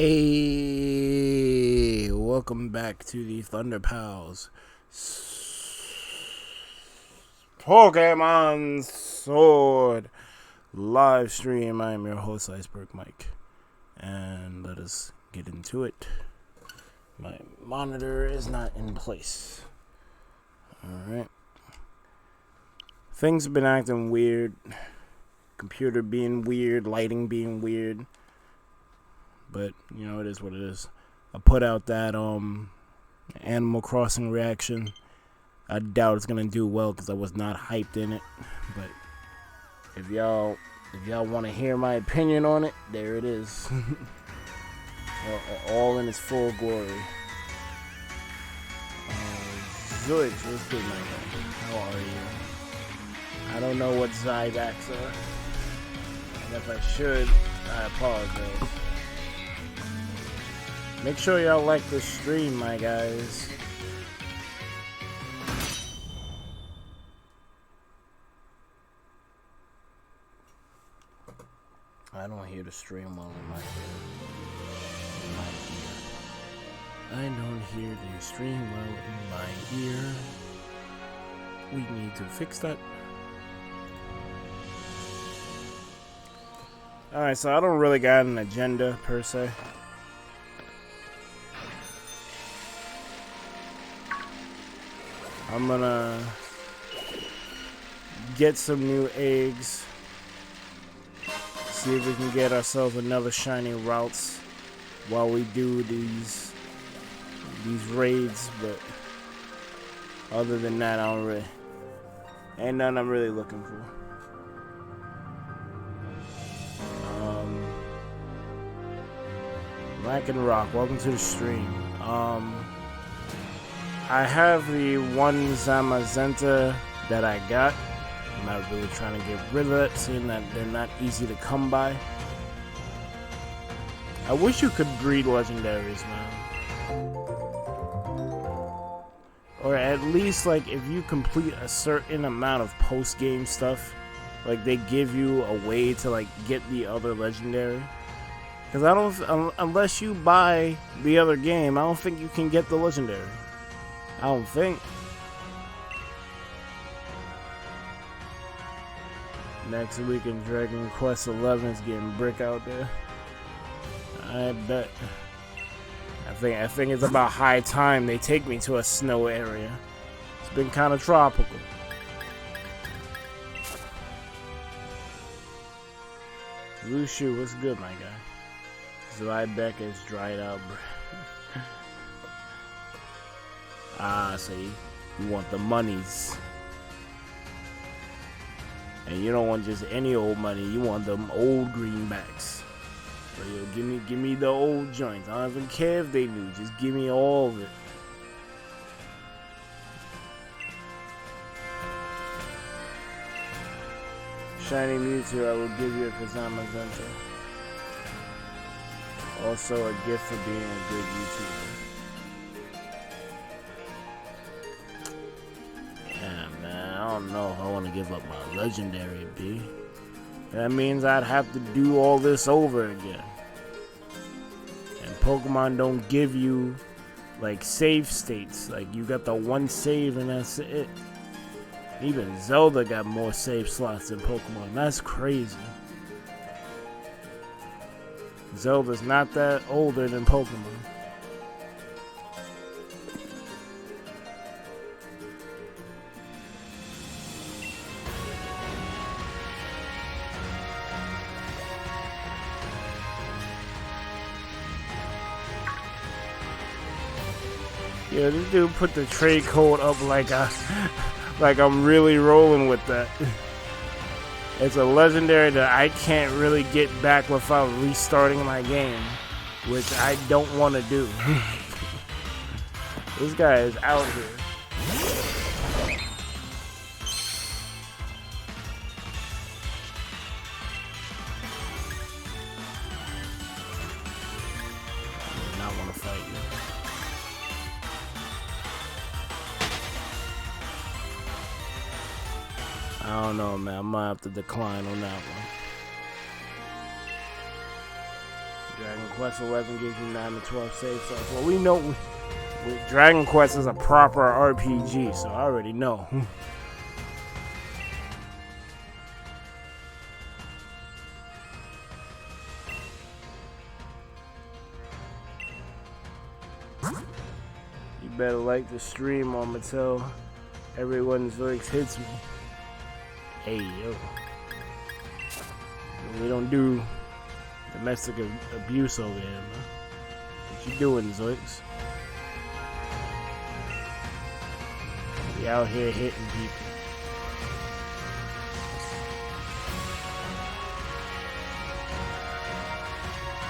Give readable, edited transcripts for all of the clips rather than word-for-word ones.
Hey, welcome back to the Thunder Pals Pokémon Sword live stream. I'm your host, IcebergMike, and let us get into it. My monitor is not in place. Alright. Things have been acting weird. Computer being weird, lighting being weird. But, you know, it is what it is. I put out that Animal Crossing reaction. I doubt it's going to do well because I was not hyped in it. But if y'all want to hear my opinion on it, there it is. All in its full glory. Good, what's good, my guy? How are you? I don't know what Zyvacs are. And if I should, I apologize. Make sure y'all like this stream, my guys. I don't hear the stream well in my ear. I don't hear the stream well in my ear. We need to fix that. Alright, so I don't really got an agenda per se. I'm gonna get some new eggs. See if we can get ourselves another shiny routes while we do these raids, but other than that, I don't really ain't nothing I'm really looking for. Black and Rock, welcome to the stream. I have the one Zamazenta that I got. I'm not really trying to get rid of it, seeing that they're not easy to come by. I wish you could breed legendaries, man. Or at least, like, if you complete a certain amount of post-game stuff, like, they give you a way to, like, get the other legendary. Because I don't, unless you buy the other game, I don't think you can get the legendary. I don't think. Next week in Dragon Quest 11 is getting brick out there. I bet. I think it's about high time they take me to a snow area. It's been kind of tropical. Rushu, what's good, my guy? Zlybeck is dried out, bro. Ah, see, you want the monies. And you don't want just any old money, you want them old greenbacks. So yo, give me the old joints. I don't even care if they do, just give me all of it. Shiny Mewtwo, I will give you a Kazama Zenta. Also a gift for being a good YouTuber. Yeah, man, I don't know if I want to give up my legendary B. That means I'd have to do all this over again. And Pokemon don't give you, like, save states. Like, you got the one save and that's it. Even Zelda got more save slots than Pokemon. That's crazy. Zelda's not that older than Pokemon. Yeah, this dude put the trade code up like I'm really rolling with that. It's a legendary that I can't really get back without restarting my game, which I don't want to do. This guy is out here. I do not want to fight you. I don't know, man. I might have to decline on that one. Dragon Quest 11 gives you 9 to 12 save slots. Well, we know Dragon Quest is a proper RPG, so I already know. You better like the stream or Mattel. Everyone's voice hits me. Hey, yo. We don't do domestic abuse over here, man. What you doing, Zoiks? We out here hitting people.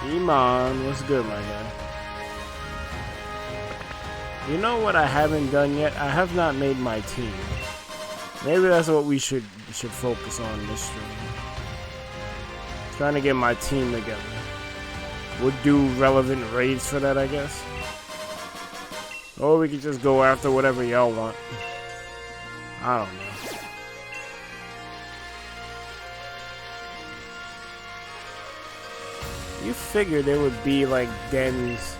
Iman, what's good, my guy? You know what I haven't done yet? I have not made my team. Maybe that's what we should focus on this stream. Trying to get my team together. We'll do relevant raids for that, I guess. Or we could just go after whatever y'all want. I don't know. You figured there would be like dens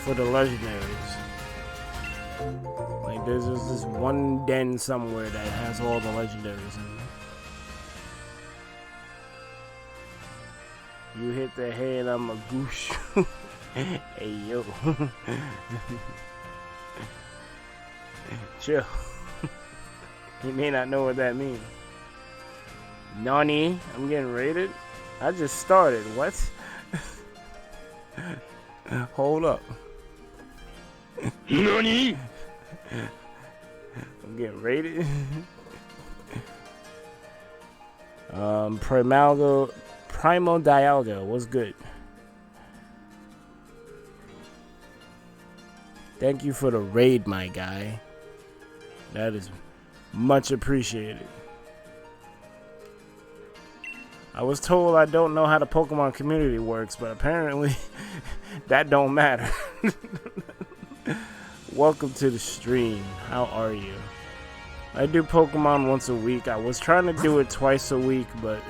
for the legendaries. Like there's just this one den somewhere that has all the legendaries in it. You hit the head, I'm a goosh. Hey yo. Chill. You may not know what that means. Nani, I'm getting raided? I just started, what? Hold up. Nani? I'm getting raided. Primo Dialga, what's good? Thank you for the raid, my guy. That is much appreciated. I was told I don't know how the Pokemon community works, but apparently that don't matter. Welcome to the stream. How are you? I do Pokemon once a week. I was trying to do it twice a week, but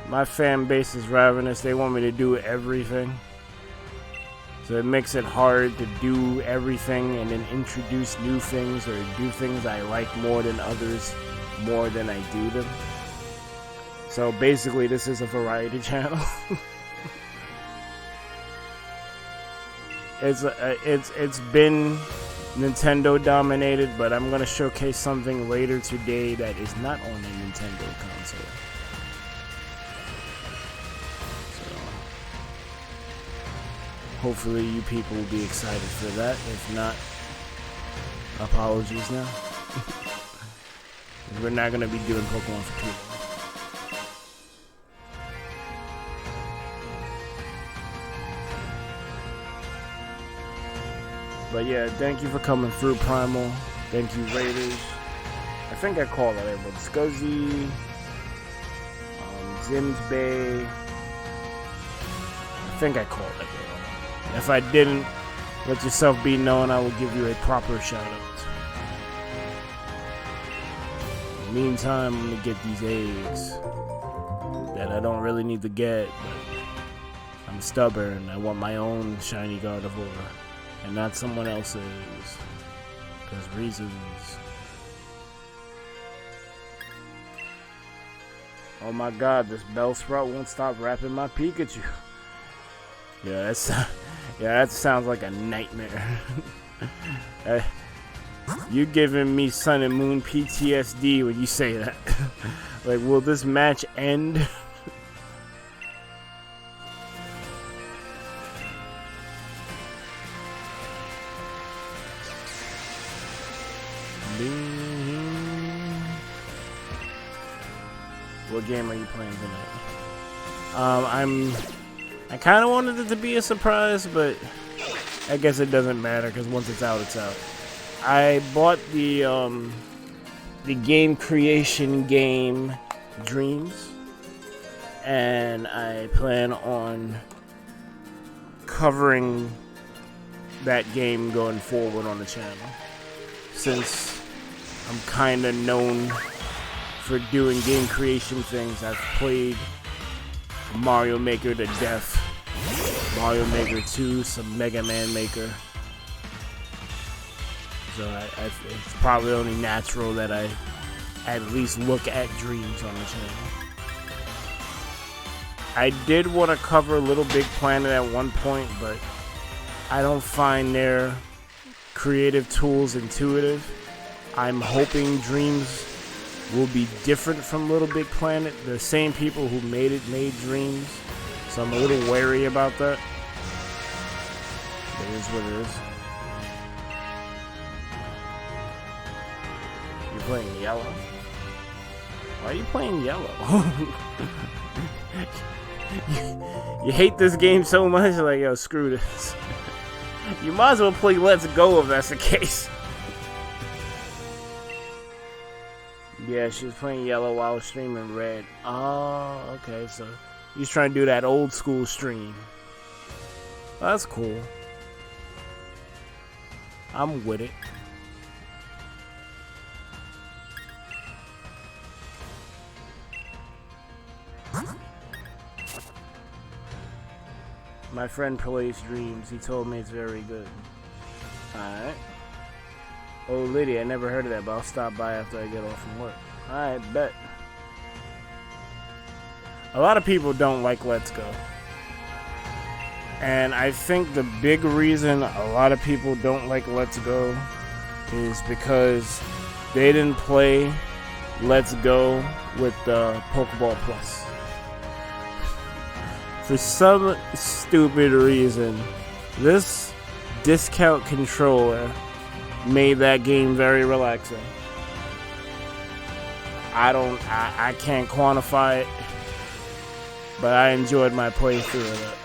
my fan base is ravenous. They want me to do everything. So it makes it hard to do everything and then introduce new things or do things I like more than others, more than I do them. So basically this is a variety channel. It's been Nintendo dominated, but I'm gonna showcase something later today that is not on a Nintendo console. Hopefully you people will be excited for that. If not, apologies now. We're not going to be doing Pokemon for too long. But yeah, thank you for coming through, Primal. Thank you, Raiders. I think I called it everyone. Scuzzy, Txbergy. I think I called it. If I didn't, let yourself be known. I will give you a proper shout out. In the meantime, I'm gonna get these eggs that I don't really need to get, but I'm stubborn. I want my own shiny Gardevoir and not someone else's, because reasons. Oh my god, this Bellsprout won't stop rapping my Pikachu. Yeah, that sounds like a nightmare. You're giving me Sun and Moon PTSD when you say that. Like, will this match end? What game are you playing tonight? I kind of wanted it to be a surprise, but I guess it doesn't matter because once it's out, it's out. I bought the game creation game Dreams, and I plan on covering that game going forward on the channel, since I'm kind of known for doing game creation things. I've played Mario Maker to death. Mario Maker 2, some Mega Man Maker. So it's probably only natural that I at least look at Dreams on the channel. I did want to cover Little Big Planet at one point, but I don't find their creative tools intuitive. I'm hoping Dreams will be different from Little Big Planet. The same people who made it made Dreams, so I'm a little wary about that. It is what it is. You're playing yellow? Why are you playing yellow? you hate this game so much, like, yo, screw this. You might as well play Let's Go if that's the case. Yeah, she was playing yellow while I was streaming red. Oh, okay, so he's trying to do that old school stream. That's cool. I'm with it. My friend plays Dreams. He told me it's very good. Alright. Oh, Lydia, I never heard of that, but I'll stop by after I get off from work. Alright, bet. A lot of people don't like Let's Go. And I think the big reason a lot of people don't like Let's Go is because they didn't play Let's Go with Pokeball Plus. For some stupid reason, this discount controller made that game very relaxing. I can't quantify it, but I enjoyed my playthrough of it.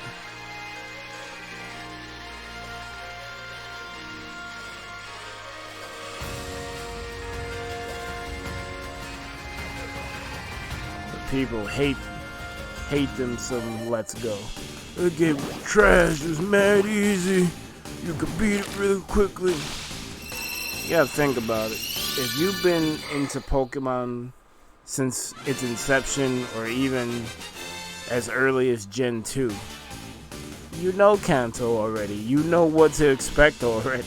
People hate them some Let's Go. The game was trash, it was mad easy. You could beat it really quickly. You gotta think about it. If you've been into Pokemon since its inception, or even as early as Gen 2, you know Kanto already. You know what to expect already.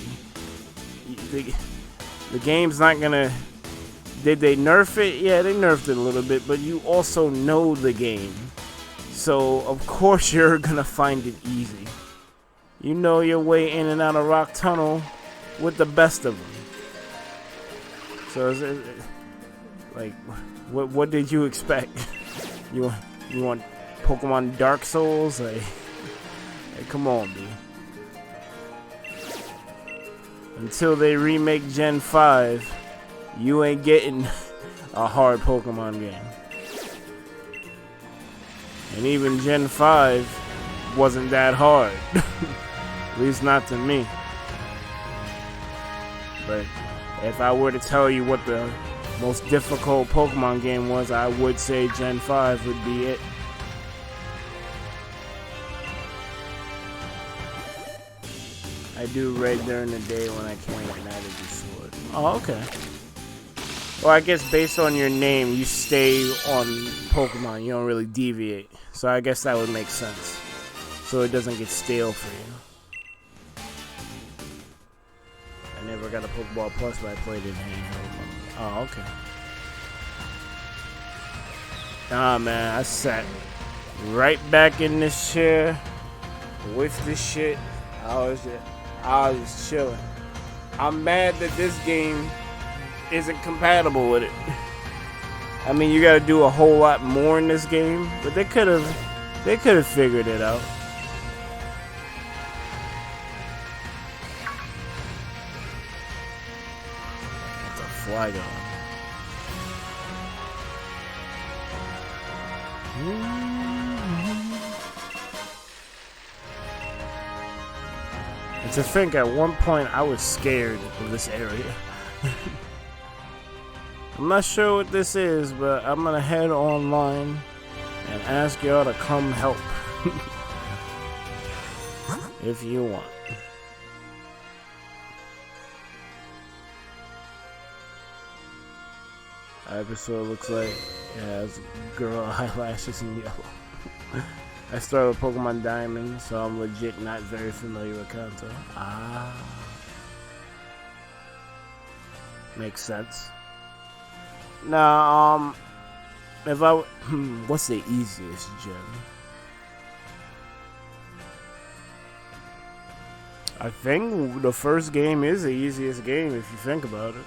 The game's not gonna... Did they nerf it? Yeah, they nerfed it a little bit, but you also know the game. So, of course you're gonna find it easy. You know your way in and out of Rock Tunnel with the best of them. So, like, what did you expect? You want Pokemon Dark Souls? Like, come on, B. Until they remake Gen 5, you ain't getting a hard Pokemon game. And even Gen 5 wasn't that hard. At least not to me. But if I were to tell you what the most difficult Pokemon game was, I would say Gen 5 would be it. I do red during the day when I can't get mad at the sword. Oh, okay. Well, I guess based on your name, you stay on Pokemon. You don't really deviate. So I guess that would make sense. So it doesn't get stale for you. I never got a Pokeball Plus, but I played it in handheld. Oh, okay. Ah, man, I sat right back in this chair with this shit. I was just chilling. I'm mad that this game isn't compatible with it. I mean, you gotta do a whole lot more in this game, but they could have figured it out. That's a Flygon. And to think, at one point I was scared of this area. I'm not sure what this is, but I'm gonna head online and ask y'all to come help. If you want. Episode looks like it has girl eyelashes in yellow. I started with Pokemon Diamond, so I'm legit not very familiar with Kanto. Ah. Makes sense. Now, if I... what's the easiest gym? I think the first game is the easiest game if you think about it.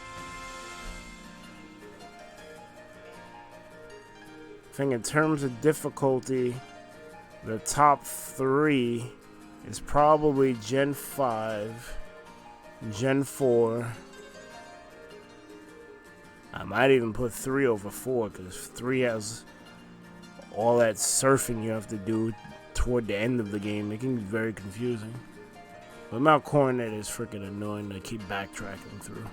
I think in terms of difficulty, the top 3 is probably Gen 5, Gen 4. I might even put 3 over 4 because 3 has all that surfing you have to do toward the end of the game. It can be very confusing. But Mount Coronet is freaking annoying to keep backtracking through.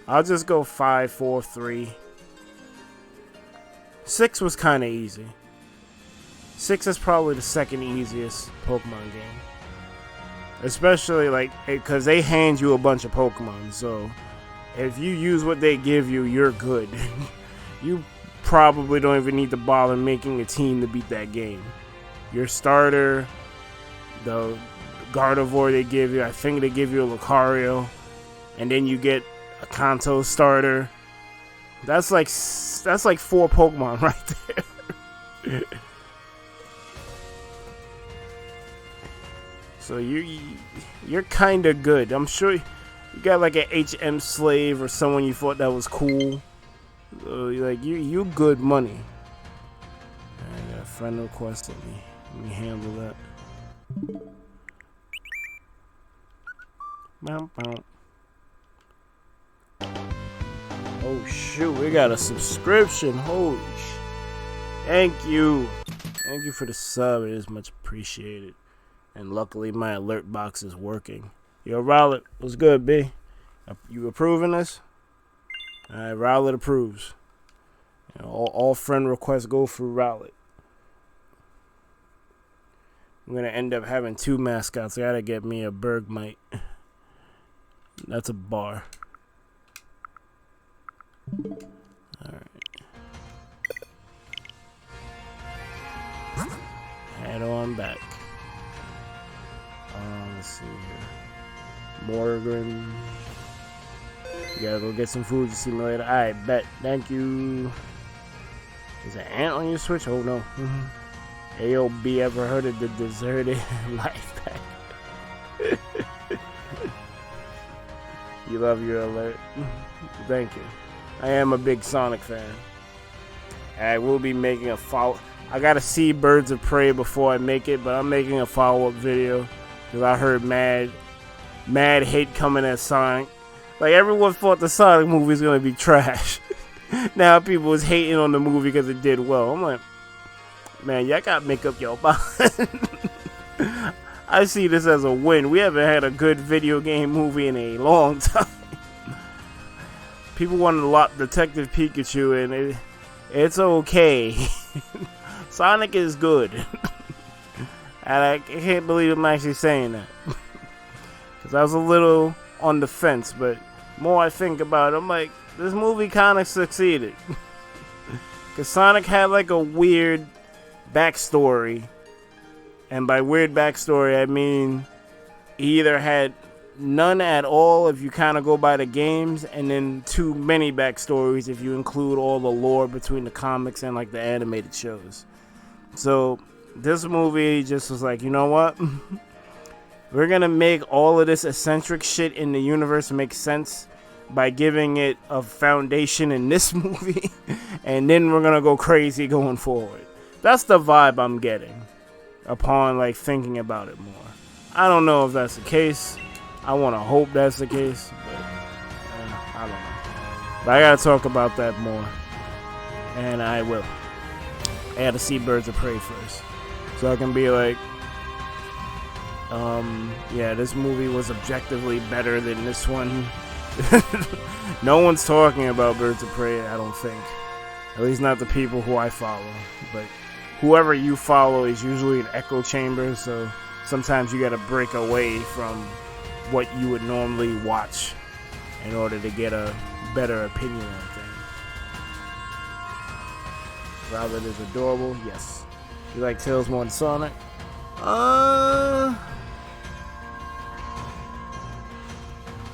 I'll just go 5, 4, 3. 6 was kind of easy. 6 is probably the second easiest Pokemon game. Especially like, because they hand you a bunch of Pokemon, so if you use what they give you, you're good. You probably don't even need to bother making a team to beat that game. Your starter, the Gardevoir they give you, I think they give you a Lucario, and then you get a Kanto starter. That's like 4 Pokemon right there. So you're kind of good. I'm sure you got like an HM slave or someone you thought that was cool. Like you good money. I got a friend requested me. Let me handle that. Oh shoot, we got a subscription. Holy sh! Thank you for the sub. It is much appreciated. And luckily my alert box is working. Yo, Rowlet, what's good, B? You approving this? Alright, Rowlet approves. You know, all friend requests go through Rowlet. I'm gonna end up having 2 mascots. I gotta get me a Bergmite. That's a bar. Alright. Head on back. Let's see here. Morgan. You gotta go get some food to see me later. Alright, bet. Thank you. Is an ant on your Switch? Oh no. AOB, ever heard of the deserted life pack? You love your alert. Thank you. I am a big Sonic fan. I will be making a follow. I gotta see Birds of Prey before I make it, but I'm making a follow-up video because I heard mad hate coming at Sonic. Like everyone thought the Sonic movie was gonna be trash. Now people was hating on the movie because it did well. I'm like, man, y'all gotta make up your mind. I see this as a win. We haven't had a good video game movie in a long time. People wanted to lock Detective Pikachu, and it's okay. Sonic is good. And I can't believe I'm actually saying that. Because I was a little on the fence, but more I think about it, I'm like, this movie kind of succeeded. Because Sonic had like a weird backstory. And by weird backstory, I mean he either had none at all if you kind of go by the games, and then too many backstories if you include all the lore between the comics and like the animated shows. So this movie just was like, you know what? We're gonna make all of this eccentric shit in the universe make sense by giving it a foundation in this movie, and then we're gonna go crazy going forward. That's the vibe I'm getting upon like thinking about it more. I don't know if that's the case. I want to hope that's the case, but I don't know. But I gotta talk about that more, and I will. I gotta see Birds of Prey first, so I can be like, yeah, this movie was objectively better than this one. No one's talking about Birds of Prey, I don't think. At least not the people who I follow. But whoever you follow is usually an echo chamber, so sometimes you gotta break away from what you would normally watch in order to get a better opinion on things. Rowlet is adorable, yes. You like Tails more than Sonic?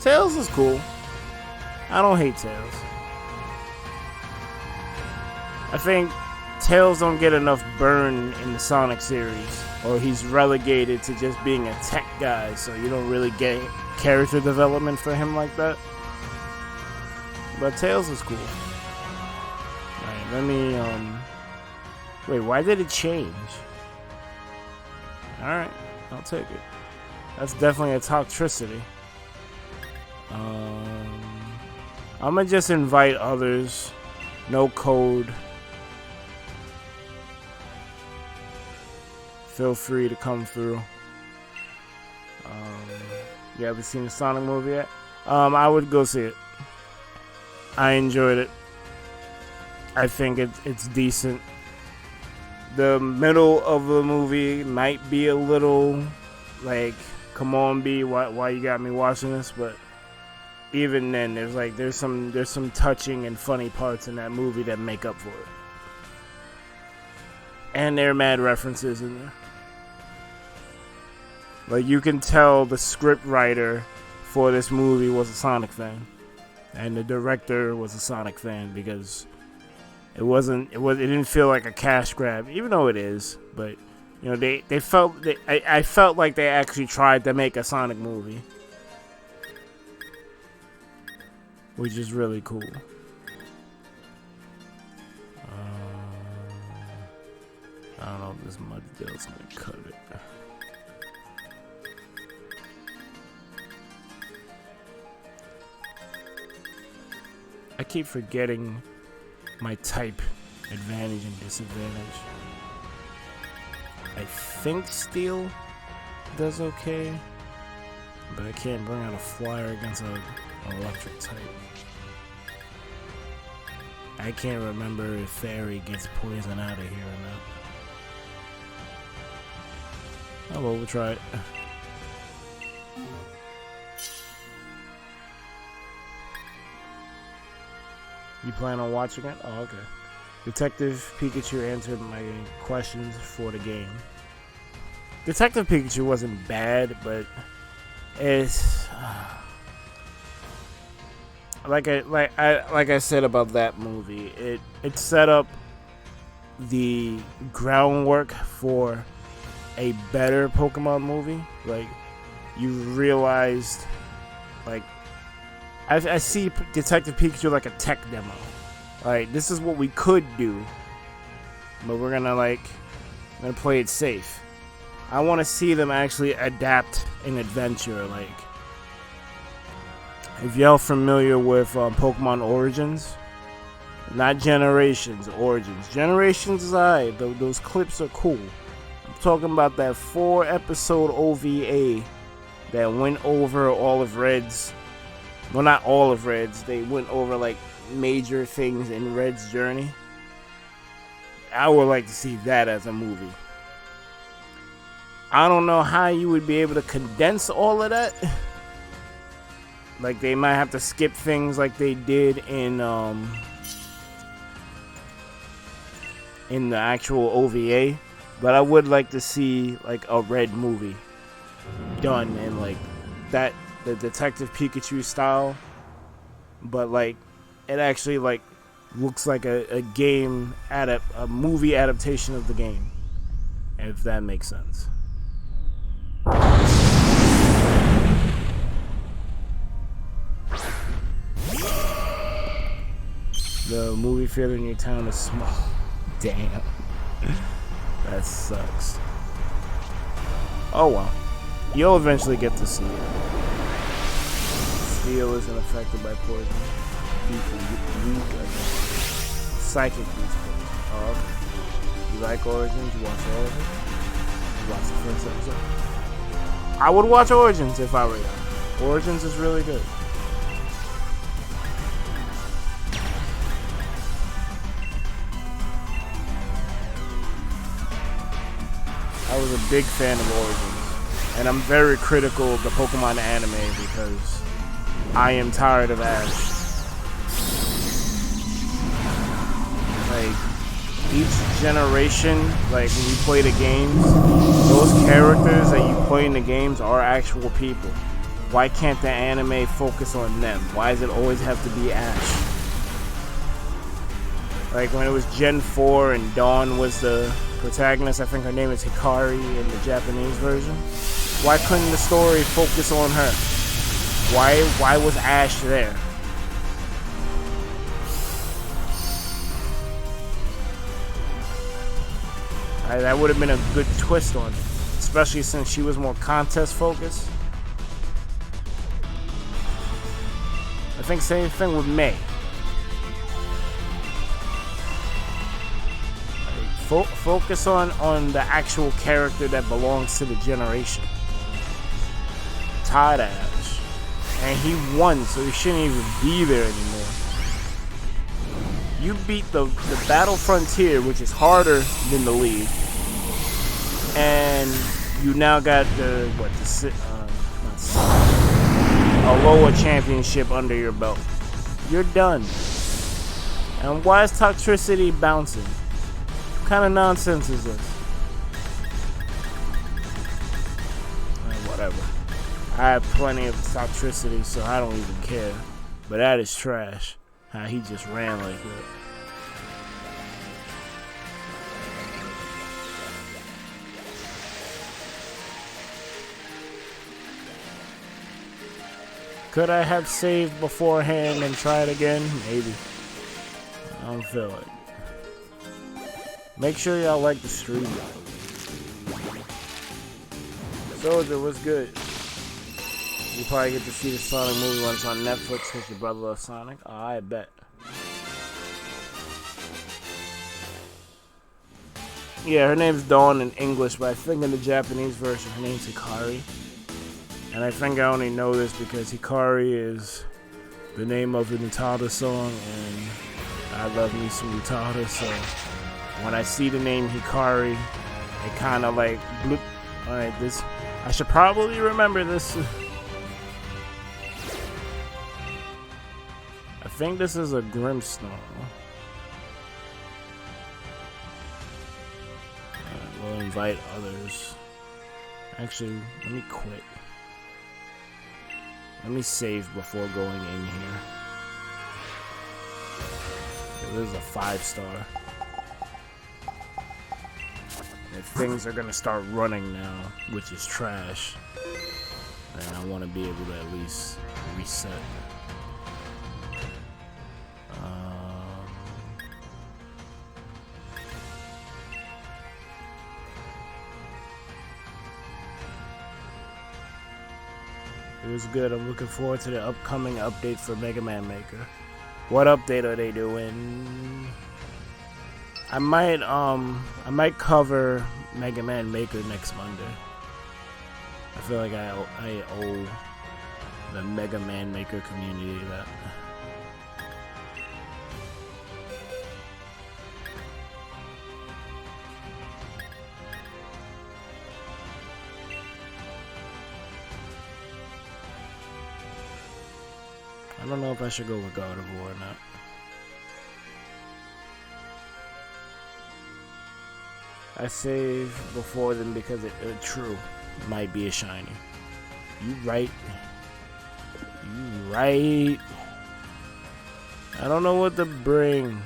Tails is cool. I don't hate Tails. I think Tails don't get enough burn in the Sonic series, or he's relegated to just being a tech guy, so you don't really get character development for him like that. But Tails is cool. Alright, let me, wait, why did it change? Alright, I'll take it. That's definitely a toxicity. I'm gonna just invite others. No code. Feel free to come through. You ever seen the Sonic movie yet? I would go see it. I enjoyed it. I think it's decent. The middle of the movie might be a little like, come on, B, why you got me watching this? But even then, there's some touching and funny parts in that movie that make up for it. And there are mad references in there. Like, you can tell the script writer for this movie was a Sonic fan, and the director was a Sonic fan, because it didn't feel like a cash grab, even though it is. But you know, I felt like they actually tried to make a Sonic movie, which is really cool. I don't know if this mud deal's gonna cut it. I keep forgetting my type advantage and disadvantage. I think steel does okay, but I can't bring out a flyer against an electric type. I can't remember if fairy gets poison out of here or not. Oh well, we'll try it. You plan on watching it? Oh, okay. Detective Pikachu answered my questions for the game. Detective Pikachu wasn't bad, but it's like I said about that movie. It set up the groundwork for a better Pokemon movie. Like, you realized, like, I see Detective Pikachu like a tech demo. Like, this is what we could do, but we're gonna play it safe. I want to see them actually adapt an adventure. Like, if y'all familiar with Pokemon Origins, not Generations, Origins. Generations is alright. Those clips are cool. I'm talking about that 4-episode OVA that went over all of Red's. Well, not all of Red's. They went over, like, major things in Red's journey. I would like to see that as a movie. I don't know how you would be able to condense all of that. Like, they might have to skip things like they did in the actual OVA. But I would like to see, like, a Red movie done in, like, that, the Detective Pikachu style, but like it actually like looks like a movie adaptation of the game, if that makes sense. The movie theater in your town is small. Damn, that sucks. Oh well, you'll eventually get to see it. Steel isn't affected by poison. Psychic beats poison. Oh, okay. You like Origins? You watch all of it? You watch the first episode? I would watch Origins if I were you. Origins is really good. I was a big fan of Origins. And I'm very critical of the Pokemon anime because I am tired of Ash. Like, each generation, like when you play the games, those characters that you play in the games are actual people. Why can't the anime focus on them? Why does it always have to be Ash? Like when it was Gen 4 and Dawn was the protagonist, I think her name is Hikari in the Japanese version. Why couldn't the story focus on her? Why was Ash there? That would have been a good twist on it, especially since she was more contest focused. I think same thing with May. Like, focus on the actual character that belongs to the generation. Todd Ash. And he won, so he shouldn't even be there anymore. You beat the Battle Frontier, which is harder than the League. And you now got a lower championship under your belt. You're done. And why is Toxtricity bouncing? What kind of nonsense is this? Whatever. I have plenty of Toxtricity, so I don't even care. But that is trash. How he just ran like that. Could I have saved beforehand and tried again? Maybe. I don't feel it. Make sure y'all like the stream. Soldier, what's good? You probably get to see the Sonic movie when it's on Netflix because your brother loves Sonic. Oh, I bet. Yeah, her name's Dawn in English, but I think in the Japanese version her name's Hikari. And I think I only know this because Hikari is the name of the Utada song, and I love me some Utada, so when I see the name Hikari, it kind of like, bloop. Alright, this, I should probably remember this. I think this is a Grimstone. We'll invite others. Actually, let me quit. Let me save before going in here. This is a 5-star. And things are gonna start running now, which is trash. And I want to be able to at least reset. It was good. I'm looking forward to the upcoming update for Mega Man Maker. What update are they doing? I might cover Mega Man Maker next Monday. I feel like I owe the Mega Man Maker community that. I don't know if I should go with God of War or not. I save before them because it true might be a shiny. You right. You right. I don't know what to bring.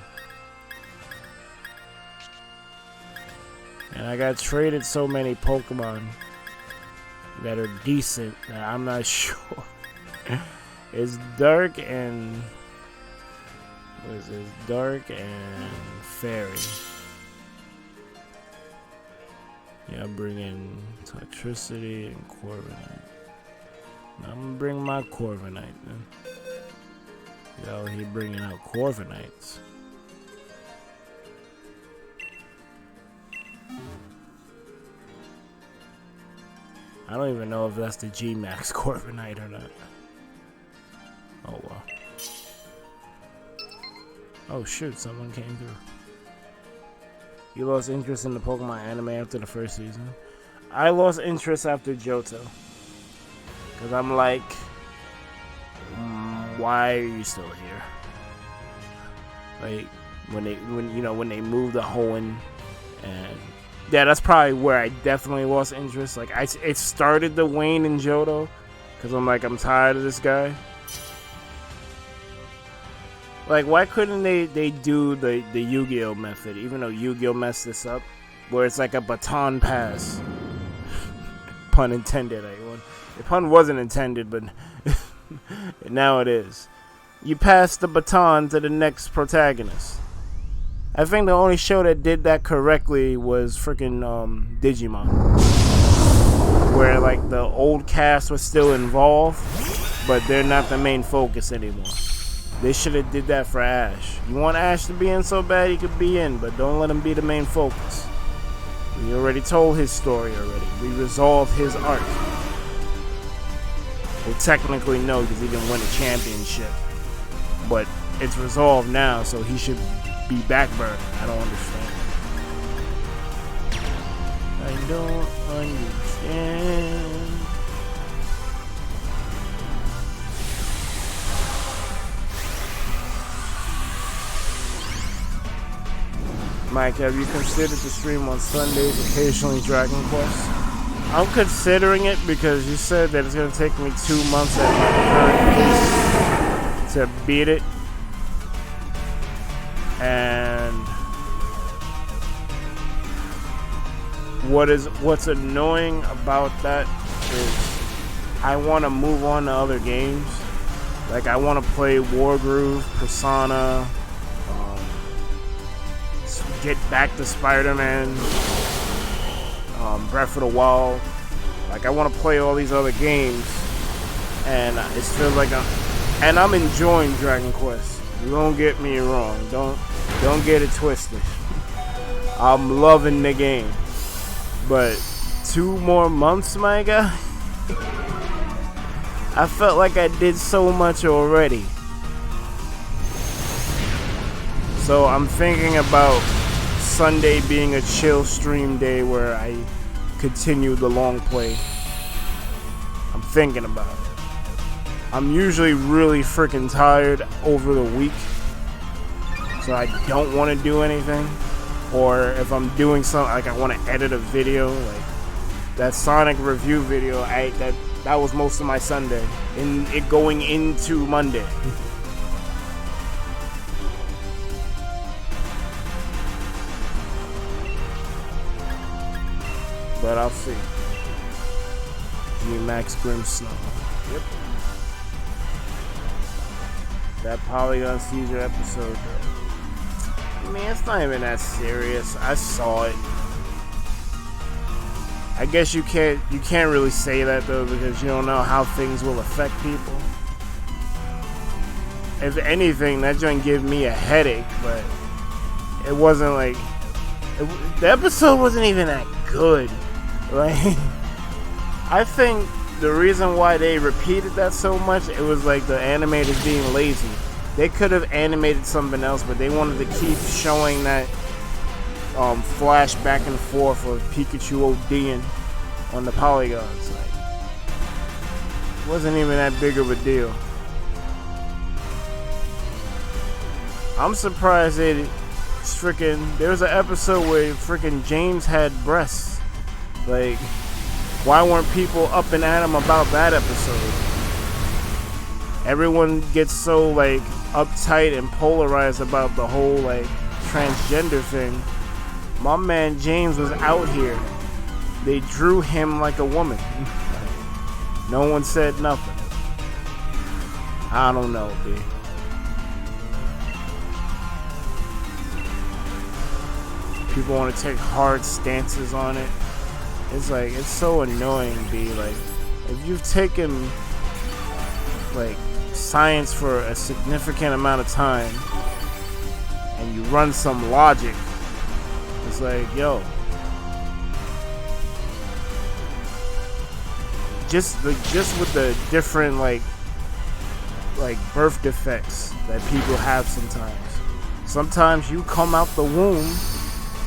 And I got traded so many Pokemon that are decent that I'm not sure. It's dark and what is this? Dark and fairy. Yeah, I'm bringing Toxtricity and Corviknight. I'm gonna bring my Corviknight then. Yo, he bringing out Corviknights. I don't even know if that's the G-Max Corviknight or not. Oh well. Oh shoot, someone came through. You lost interest in the Pokemon anime after the first season? I lost interest after Johto. Cause I'm like, why are you still here? Like, when they moved the Hoenn, and yeah, that's probably where I definitely lost interest. Like it started to wane in Johto, because I'm tired of this guy. Like, why couldn't they do the Yu-Gi-Oh method, even though Yu-Gi-Oh messed this up, where it's like a baton pass? Pun intended. The pun wasn't intended, but now it is. You pass the baton to the next protagonist. I think the only show that did that correctly was freaking Digimon, where like the old cast was still involved, but they're not the main focus anymore. They should have did that for Ash. You want Ash to be in so bad he could be in, but don't let him be the main focus. We already told his story already. We resolved his arc. Well, technically no, because he didn't win a championship. But it's resolved now, so he should be backburner. I don't understand. I don't understand. Mike, have you considered to stream on Sundays, occasionally Dragon Quest? I'm considering it because you said that it's going to take me 2 months at my current pace to beat it. And what's annoying about that is I want to move on to other games. Like, I want to play Wargroove, Persona, get back to Spider-Man, Breath of the Wild. Like, I want to play all these other games, and it feels like I'm enjoying Dragon Quest. Don't get me wrong. Don't get it twisted. I'm loving the game, but 2 more months, my guy. I felt like I did so much already. So I'm thinking about Sunday being a chill stream day where I continue the long play. I'm thinking about it. I'm usually really freaking tired over the week, so I don't want to do anything. Or if I'm doing something, like I want to edit a video, like that Sonic review video, that was most of my Sunday, and it going into Monday. But I'll see. G-Max Grim Snow. Yep. That Polygon Seizure episode, though. I mean, it's not even that serious. I saw it. I guess you can't really say that, though, because you don't know how things will affect people. If anything, that joint gave me a headache, but it wasn't like... the episode wasn't even that good. Like, I think the reason why they repeated that so much, it was like the animators being lazy. They could have animated something else, but they wanted to keep showing that flash back and forth of Pikachu ODing on the polygons. Like, it wasn't even that big of a deal. I'm surprised they freaking... there was an episode where freaking James had breasts. Like, why weren't people up and at him about that episode? Everyone gets so, like, uptight and polarized about the whole, like, transgender thing. My man James was out here. They drew him like a woman. No one said nothing. I don't know, B. People want to take hard stances on it. It's like, it's so annoying, B. Like, if you've taken, like, science for a significant amount of time and you run some logic, it's like, yo, just with the different like birth defects that people have sometimes you come out the womb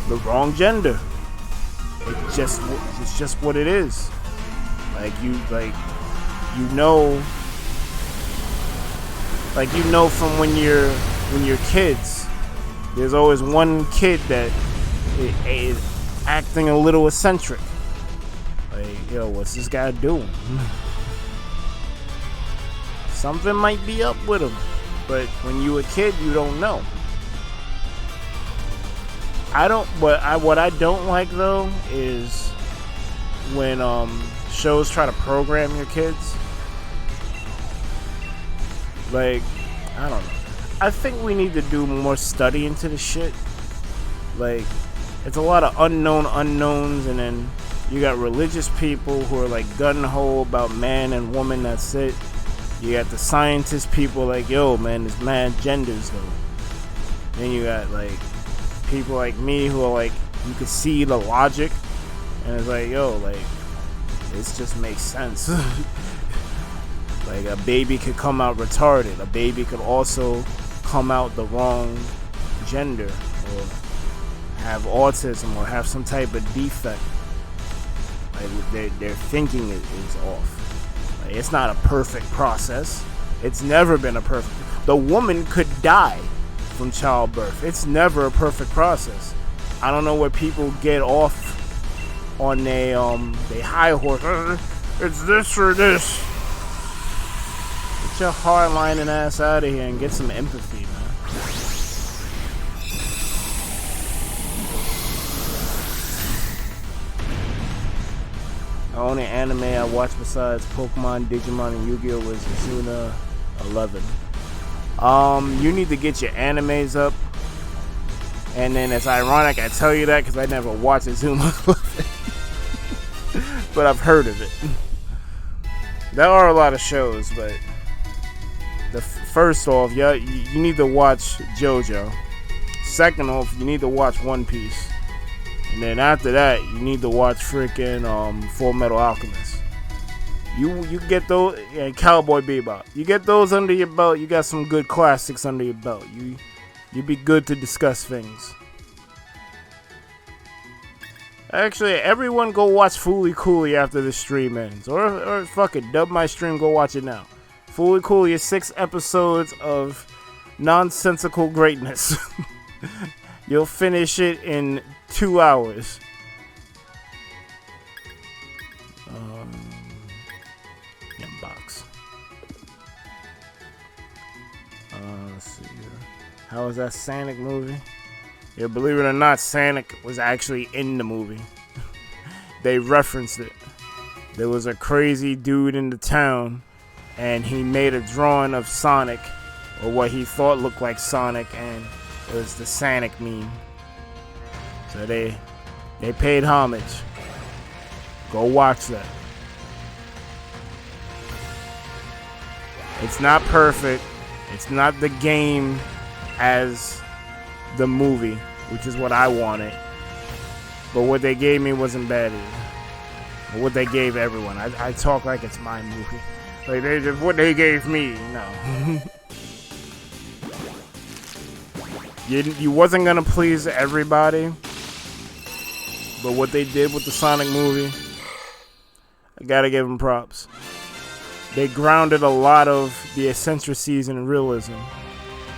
the wrong gender. It's just what it is. You know from when you're kids, there's always one kid that is acting a little eccentric. Like, yo, what's this guy doing? Something might be up with him, but when you a kid, you don't know. What I don't like though is when shows try to program your kids. Like, I don't know. I think we need to do more study into the shit. Like, it's a lot of unknown unknowns, and then you got religious people who are like gun-ho about man and woman, that's it. You got the scientist people like, yo, man, there's mad genders though. Then you got like people like me who are like, you could see the logic, and it's like, yo, like, this just makes sense. Like, a baby could come out retarded. A baby could also come out the wrong gender, or have autism, or have some type of defect. Like, their thinking is off. Like, it's not a perfect process. It's never been a perfect. The woman could die from childbirth. It's never a perfect process. I don't know where people get off on they high horse. It's this or this. Get your hard-lining ass out of here and get some empathy, man. The only anime I watched besides Pokemon, Digimon, and Yu-Gi-Oh! Was Zuna 11. You need to get your animes up. And then it's ironic I tell you that because I never watched Zuna 11. But I've heard of it. There are a lot of shows, but first off, yeah, you need to watch JoJo. Second off, you need to watch One Piece. And then after that, you need to watch freaking Full Metal Alchemist. You get those, and Cowboy Bebop. You get those under your belt, you got some good classics under your belt. You'd be good to discuss things. Actually, everyone go watch Fooly Cooly after the stream ends. Or fuck it, dub my stream, go watch it now. Fooly Cooly is 6 episodes of nonsensical greatness. You'll finish it in 2 hours. Inbox. Let's see here. How was that Sonic movie? Yeah, believe it or not, Sonic was actually in the movie. They referenced it. There was a crazy dude in the town, and he made a drawing of Sonic, or what he thought looked like Sonic, and it was the Sonic meme. So they paid homage. Go watch that. It's not perfect. It's not the game as the movie, which is what I wanted. But what they gave me wasn't bad either. But what they gave everyone. I talk like it's my movie. Like, what they gave me, no. You wasn't gonna please everybody, but what they did with the Sonic movie, I gotta give them props. They grounded a lot of the eccentricities in realism,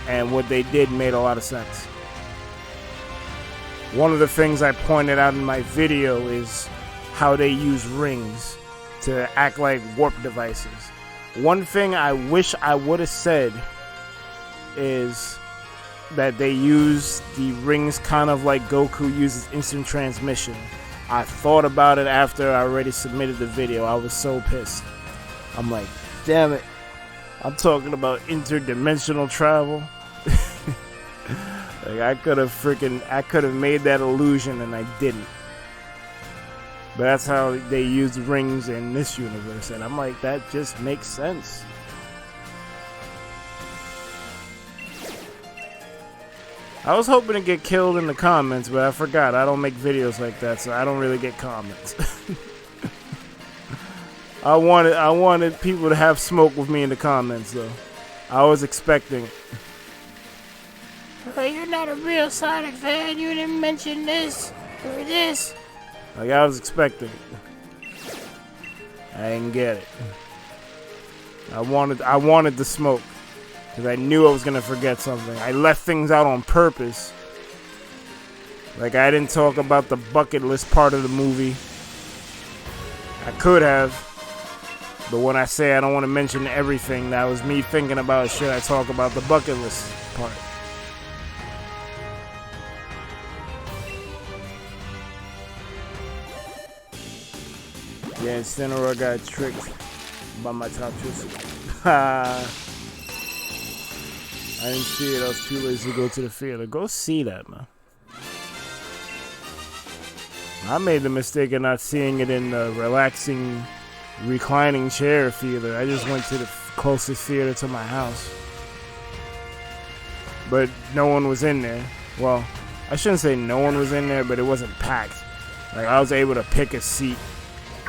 and what they did made a lot of sense. One of the things I pointed out in my video is how they use rings to act like warp devices. One thing I wish I would have said is that they use the rings kind of like Goku uses instant transmission. I thought about it after I already submitted the video. I was so pissed. I'm like, damn it. I'm talking about interdimensional travel. Like, I could have made that illusion, and I didn't. But that's how they use rings in this universe, and I'm like, that just makes sense. I was hoping to get killed in the comments, but I forgot. I don't make videos like that, so I don't really get comments. I wanted people to have smoke with me in the comments, though. I was expecting it. You're not a real Sonic fan. You didn't mention this or this. Like, I was expecting it. I didn't get it. I wanted the smoke because I knew I was gonna forget something. I left things out on purpose Like, I didn't talk about the bucket list part of the movie. I could have. But when I say I don't want to mention everything, that was me thinking about, should I talk about the bucket list part? Yeah, Incineroar got tricked by my top twist. I didn't see it. I was too lazy to go to the theater. Go see that, man. I made the mistake of not seeing it in the relaxing, reclining chair theater. I just went to the closest theater to my house. But no one was in there. Well, I shouldn't say no one was in there, but it wasn't packed. Like, I was able to pick a seat,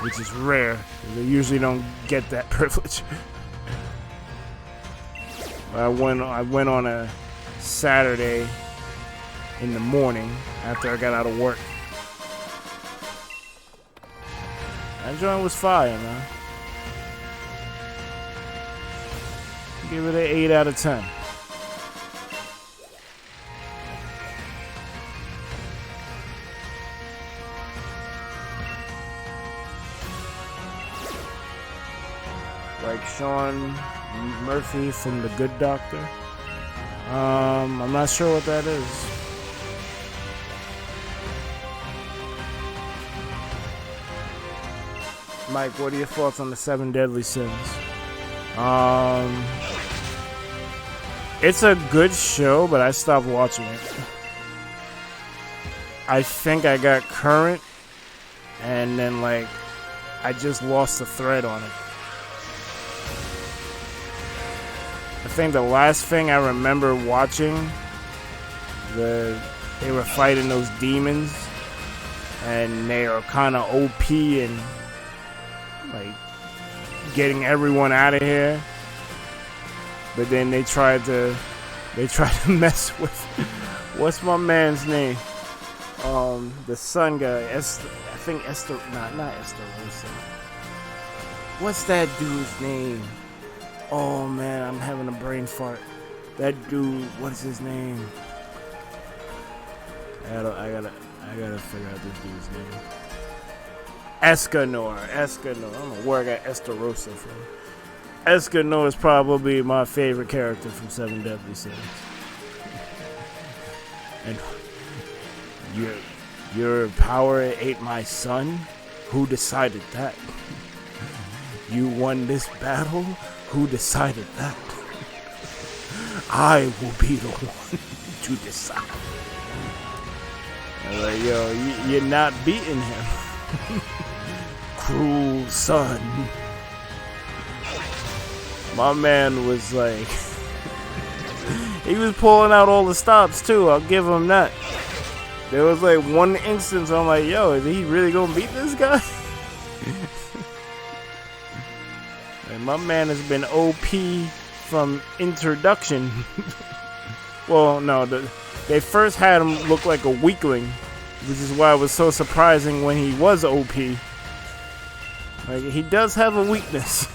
which is rare. They usually don't get that privilege. I went on a Saturday in the morning after I got out of work. That joint was fire, man. Give it an 8 out of 10. Like Sean Murphy from The Good Doctor. I'm not sure what that is. Mike, what are your thoughts on the 7 Deadly Sins? It's a good show, but I stopped watching it. I think I got current, and then, like, I just lost the thread on it. I think the last thing I remember watching, they were fighting those demons, and they are kind of OP and like getting everyone out of here. But then they tried to mess with, what's my man's name? The sun guy, not Esterosa. What's that dude's name? Oh man, I'm having a brain fart. That dude, what's his name? I gotta figure out this dude's name. Escanor. I don't know where I got Esterosa from. Escanor is probably my favorite character from 7 Deadly Sins. And your power ate my son? Who decided that? You won this battle? Who decided that? I will be the one to decide. I was like, yo, you're not beating him. Cruel son. My man was like, he was pulling out all the stops too, I'll give him that. There was like one instance I'm like, yo, is he really gonna beat this guy? And my man has been OP from introduction. Well, no, they first had him look like a weakling, which is why it was so surprising when he was OP. Like, he does have a weakness.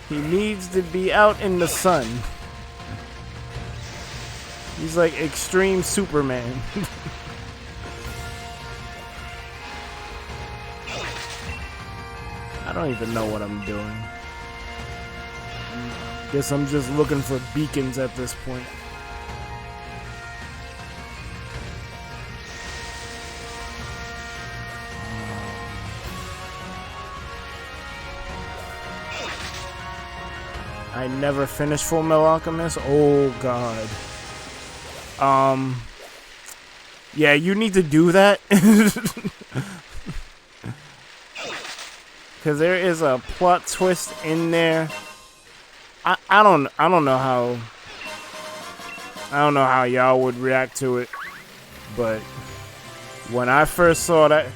He needs to be out in the sun. He's like extreme Superman. I don't even know what I'm doing. Guess I'm just looking for beacons at this point. I never finished Full Metal Alchemist. Oh god. Yeah, you need to do that. Cause there is a plot twist in there. I don't know how y'all would react to it, but when I first saw that,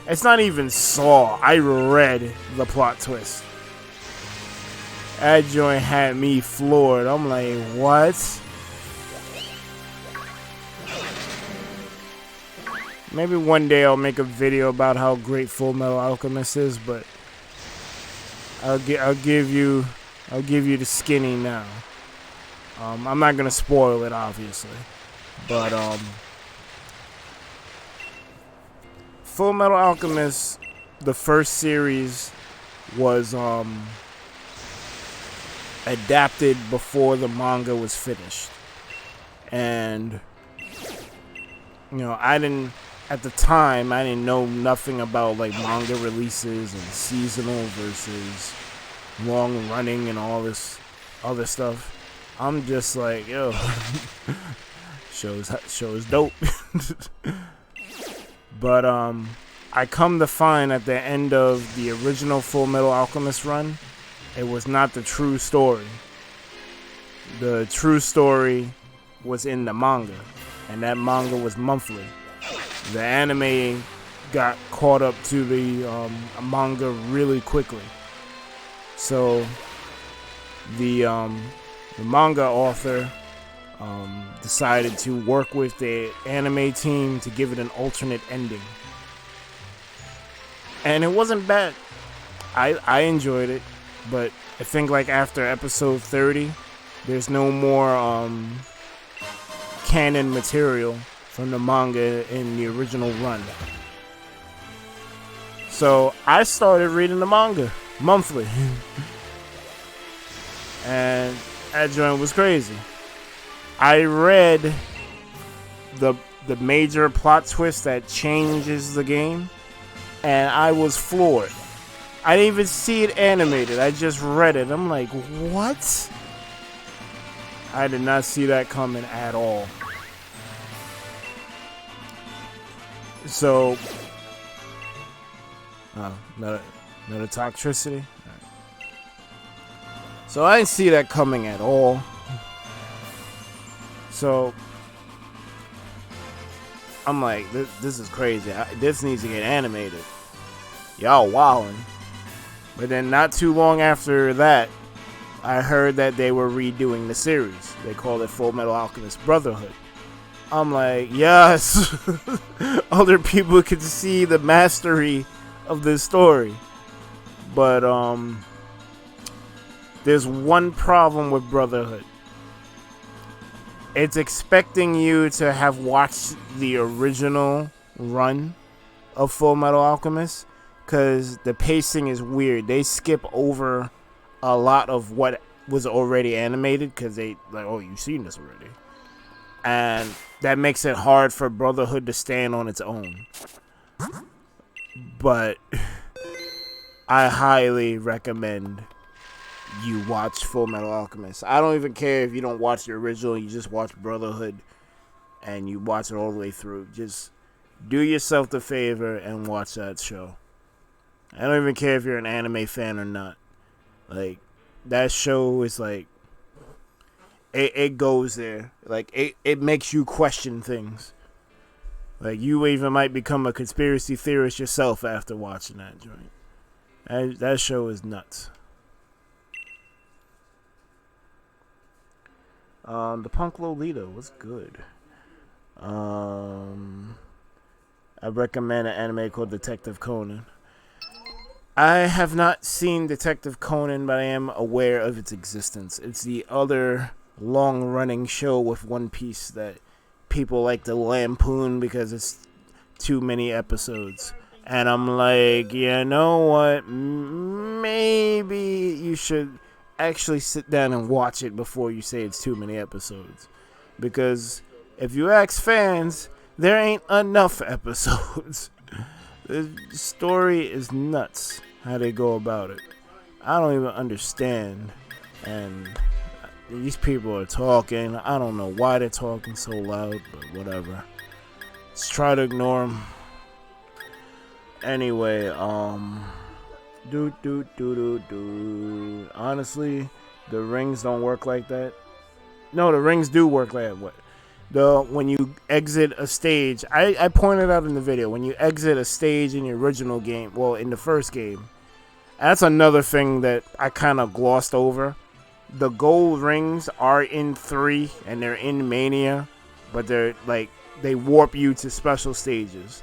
it's not even saw, I read the plot twist. That joint had me floored. I'm like, what? Maybe one day I'll make a video about how great Full Metal Alchemist is, but I'll give you the skinny now. I'm not gonna spoil it, obviously, but Full Metal Alchemist, the first series was adapted before the manga was finished. And at the time I didn't know nothing about like manga releases and seasonal versus long running and all this other stuff. I'm just like, yo, show's dope. But I come to find at the end of the original Full Metal Alchemist run, it was not the true story. The true story was in the manga, and that manga was monthly. The anime got caught up to the manga really quickly. So the manga author decided to work with the anime team to give it an alternate ending. And it wasn't bad. I enjoyed it, but I think like after episode 30, there's no more canon material from the manga in the original run. So I started reading the manga monthly. And that joint was crazy. I read the major plot twist that changes the game, and I was floored. I didn't even see it animated. I just read it. I'm like, what? I did not see that coming at all. So, another toxicity. Right. So I didn't see that coming at all. So I'm like, this is crazy. This needs to get animated. Y'all wildin'. But then not too long after that, I heard that they were redoing the series. They called it Full Metal Alchemist Brotherhood. I'm like, yes. Other people could see the mastery of this story. But there's one problem with Brotherhood. It's expecting you to have watched the original run of Full Metal Alchemist, because the pacing is weird. They skip over a lot of what was already animated because they like, oh, you've seen this already. And that makes it hard for Brotherhood to stand on its own. But I highly recommend you watch Full Metal Alchemist. I don't even care if you don't watch the original, you just watch Brotherhood and you watch it all the way through. Just do yourself the favor and watch that show. I don't even care if you're an anime fan or not. Like, that show is like, it goes there. Like, it makes you question things. Like, you even might become a conspiracy theorist yourself after watching that joint. That show is nuts. The Punk Lolita was good. I recommend an anime called Detective Conan. I have not seen Detective Conan, but I am aware of its existence. It's the other long-running show with One Piece that people like to lampoon because it's too many episodes. And I'm like, you know what? Maybe you should actually sit down and watch it before you say it's too many episodes. Because if you ask fans, there ain't enough episodes. The story is nuts how they go about it. I don't even understand. And these people are talking. I don't know why they're talking so loud, but whatever. Let's try to ignore them. Anyway, honestly, the rings don't work like that. No, the rings do work like that. When you exit a stage, I pointed out in the video, when you exit a stage in the original game, well, in the first game, that's another thing that I kind of glossed over. The gold rings are in 3 and they're in Mania, but they're like, they warp you to special stages.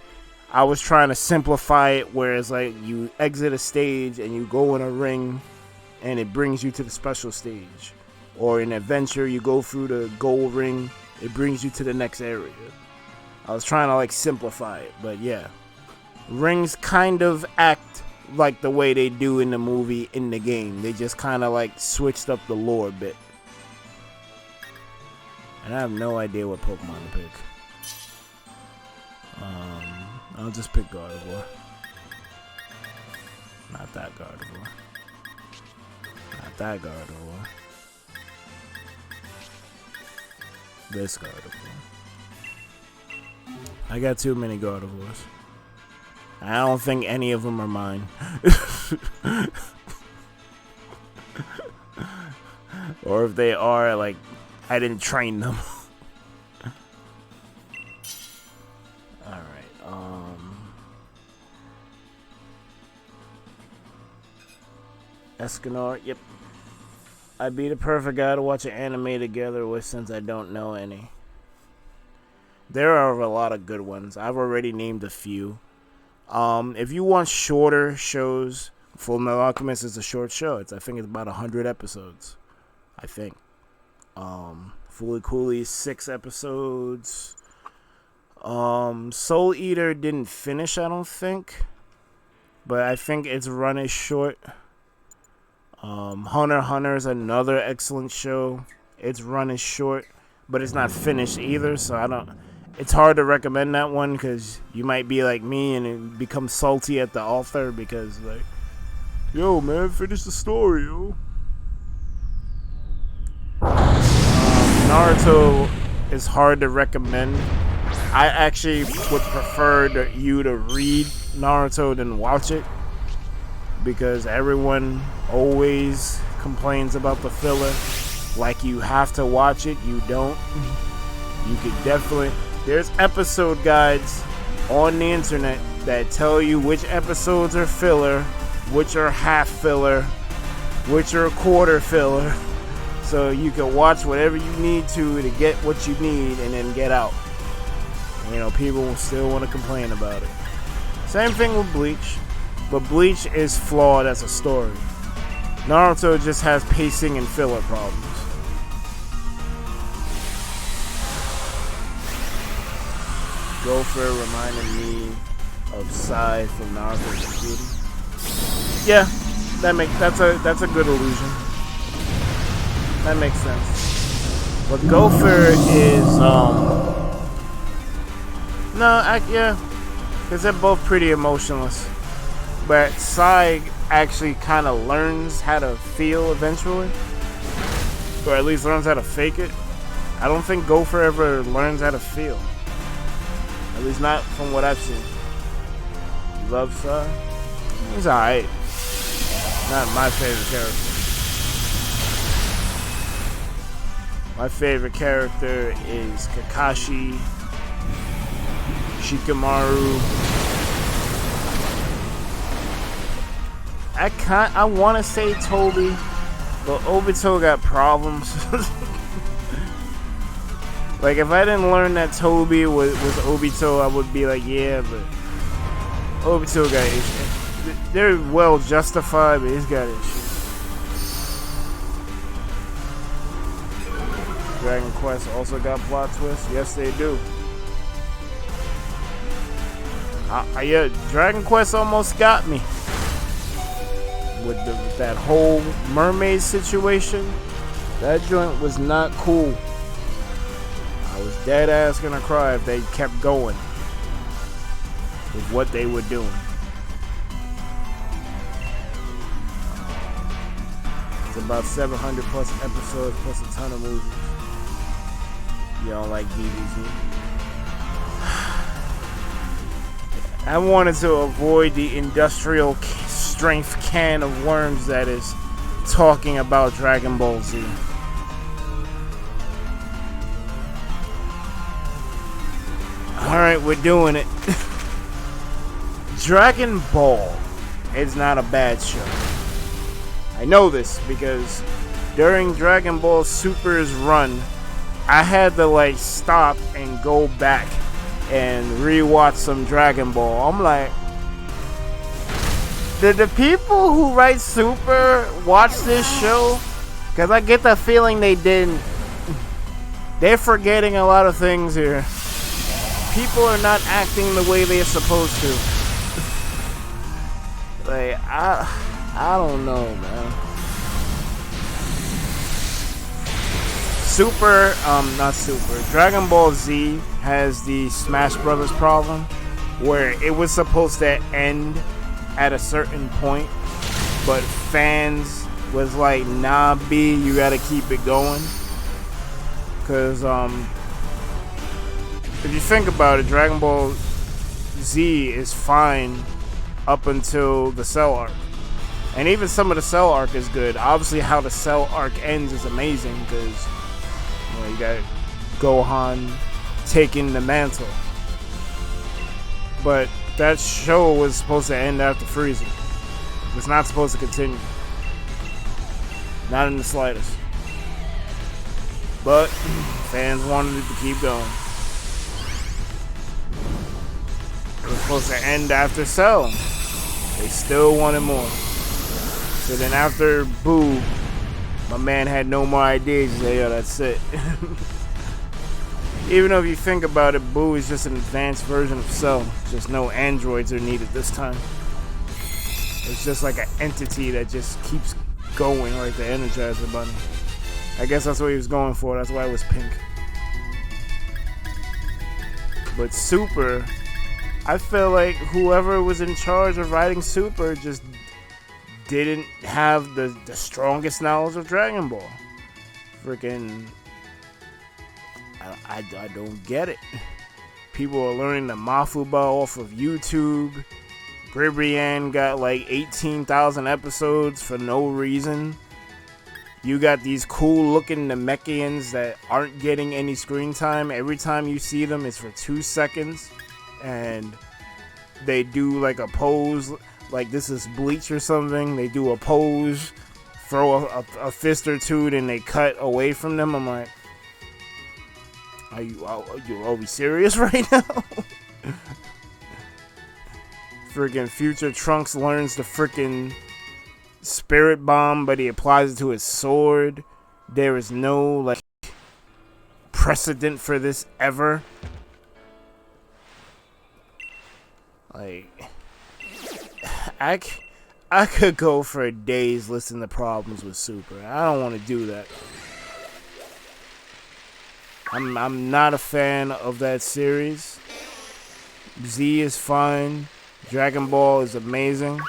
I was trying to simplify it, whereas like you exit a stage and you go in a ring and it brings you to the special stage. Or in Adventure, you go through the gold ring, it brings you to the next area. I was trying to like simplify it, but yeah. rings kind of act like the way they do in the movie in the game. They just kind of like switched up the lore a bit. And I have no idea what Pokemon to pick. I'll just pick Gardevoir. Not that Gardevoir. Not that Gardevoir. This Gardevoir. I got too many Gardevoirs. I don't think any of them are mine. Or if they are, like, I didn't train them. Escanor, yep. I'd be the perfect guy to watch an anime together with since I don't know any. There are a lot of good ones. I've already named a few. If you want shorter shows, Fullmetal Alchemist is a short show. I think it's about 100 episodes. I think. Fully Cooley, 6 episodes. Soul Eater didn't finish, I don't think. But I think its run is short. Hunter x Hunter is another excellent show. Its run is short, but it's not finished either, so it's hard to recommend that one because you might be like me and become salty at the author because, like, yo, man, finish the story, yo. Naruto is hard to recommend. I actually would prefer you to read Naruto than watch it, because everyone always complains about the filler. Like, you have to watch it. You don't. You could definitely... There's episode guides on the internet that tell you which episodes are filler, which are half filler, which are quarter filler. So you can watch whatever you need to get what you need and then get out. You know, people will still want to complain about it. Same thing with Bleach. But Bleach is flawed as a story. Naruto just has pacing and filler problems. Gopher reminded me of Sai from Naruto Shippuden. Yeah, that's a good illusion. That makes sense. But Gopher is yeah, because they're both pretty emotionless. But Sai actually kind of learns how to feel eventually. Or at least learns how to fake it. I don't think Gopher ever learns how to feel. At least not from what I've seen. You love Sai? He's alright. Not my favorite character. My favorite character is Kakashi, Shikamaru. I want to say Toby, but Obito got problems. Like, if I didn't learn that Toby was Obito, I would be like, yeah, but Obito got issues. They're well justified, but he's got issues. Dragon Quest also got plot twists. Yes, they do. Yeah, Dragon Quest almost got me. With that whole mermaid situation, that joint was not cool. I was dead ass gonna cry if they kept going with what they were doing. It's about 700 plus episodes plus a ton of movies. You don't like DBZ? I wanted to avoid the industrial strength can of worms that is talking about Dragon Ball Z. Alright, we're doing it. Dragon Ball is not a bad show. I know this because during Dragon Ball Super's run, I had to like stop and go back and rewatch some Dragon Ball. I'm like, did the people who write Super watch this show? Because I get the feeling they didn't. They're forgetting a lot of things here. People are not acting the way they're supposed to. Like, I don't know, man. Not Super. Dragon Ball Z has the Smash Brothers problem, where it was supposed to end at a certain point, but fans was like, nah, B, you gotta keep it going. Cause if you think about it, Dragon Ball Z is fine up until the Cell arc, and even some of the Cell arc is good. Obviously, how the Cell arc ends is amazing, because you got Gohan taking the mantle. But that show was supposed to end after Frieza. It was not supposed to continue. Not in the slightest. But fans wanted it to keep going. It was supposed to end after Cell. They still wanted more. So then after Boo, my man had no more ideas. He said, yo, that's it. Even though if you think about it, Boo is just an advanced version of Cell. Just no androids are needed this time. It's just like an entity that just keeps going, like the Energizer Bunny. I guess that's what he was going for. That's why it was pink. But Super, I feel like whoever was in charge of writing Super just didn't have the strongest knowledge of Dragon Ball. Freaking, I don't get it. People are learning the Mafuba off of YouTube. Bribrian got like 18,000 episodes for no reason. You got these cool looking Namekians that aren't getting any screen time. Every time you see them, it's for 2 seconds. And they do like a pose, like this is Bleach or something. They do a pose, throw a fist or two, then they cut away from them. I'm like, are we serious right now? Freaking Future Trunks learns the freaking Spirit Bomb, but he applies it to his sword. There is no like precedent for this ever. Like, I could go for days listening to problems with Super. I don't want to do that. I'm not a fan of that series. Z is fine. Dragon Ball is amazing.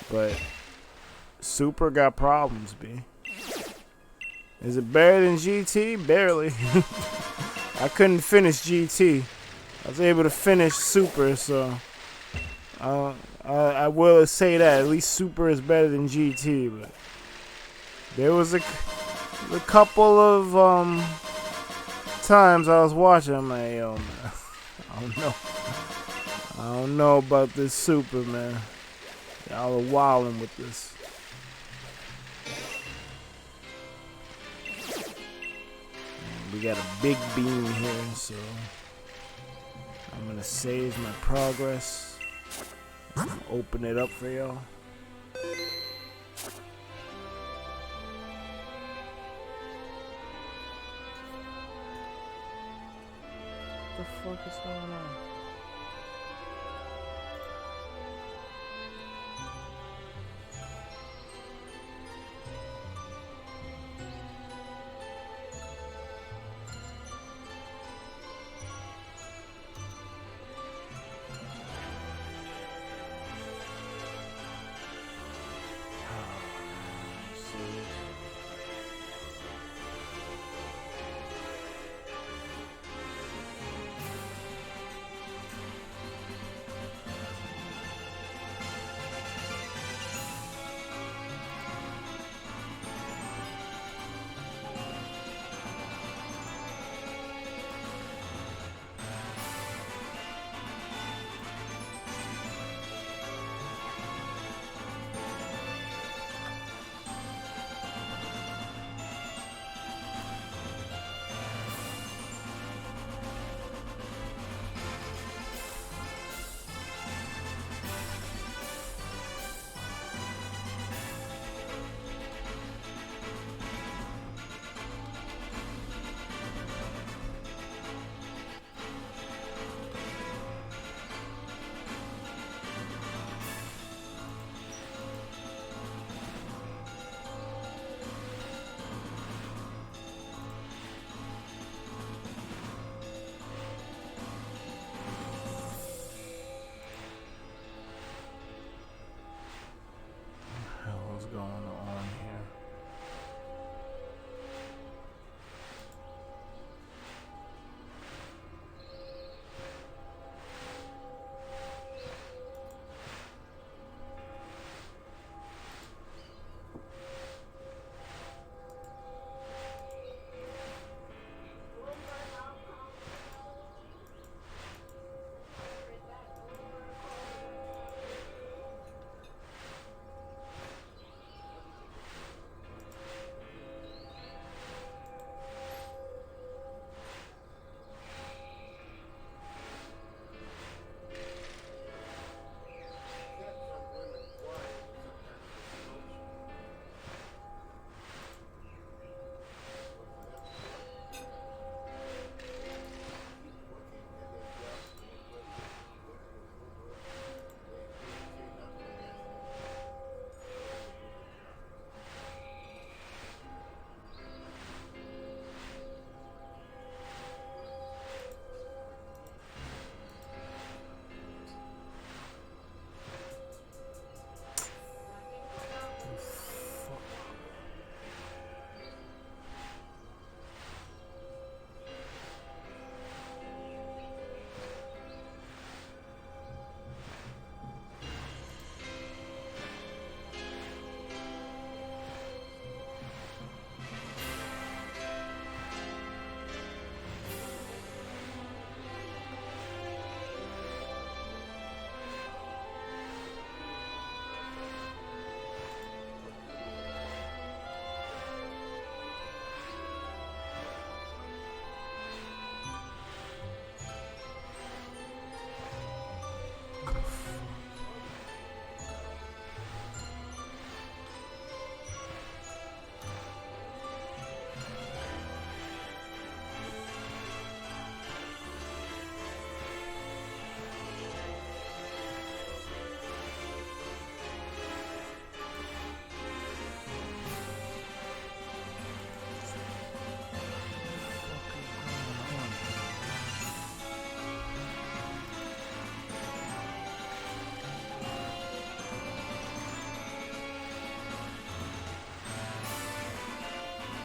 But Super got problems, B. Is it better than GT? Barely. I couldn't finish GT. I was able to finish Super, so I will say that at least Super is better than GT. But there was a couple of times I was watching, I'm like, yo, man, I don't know about this Super, man. Y'all are wilding with this. We got a big beam here, so I'm gonna save my progress. Open it up for y'all. What the fuck is going on?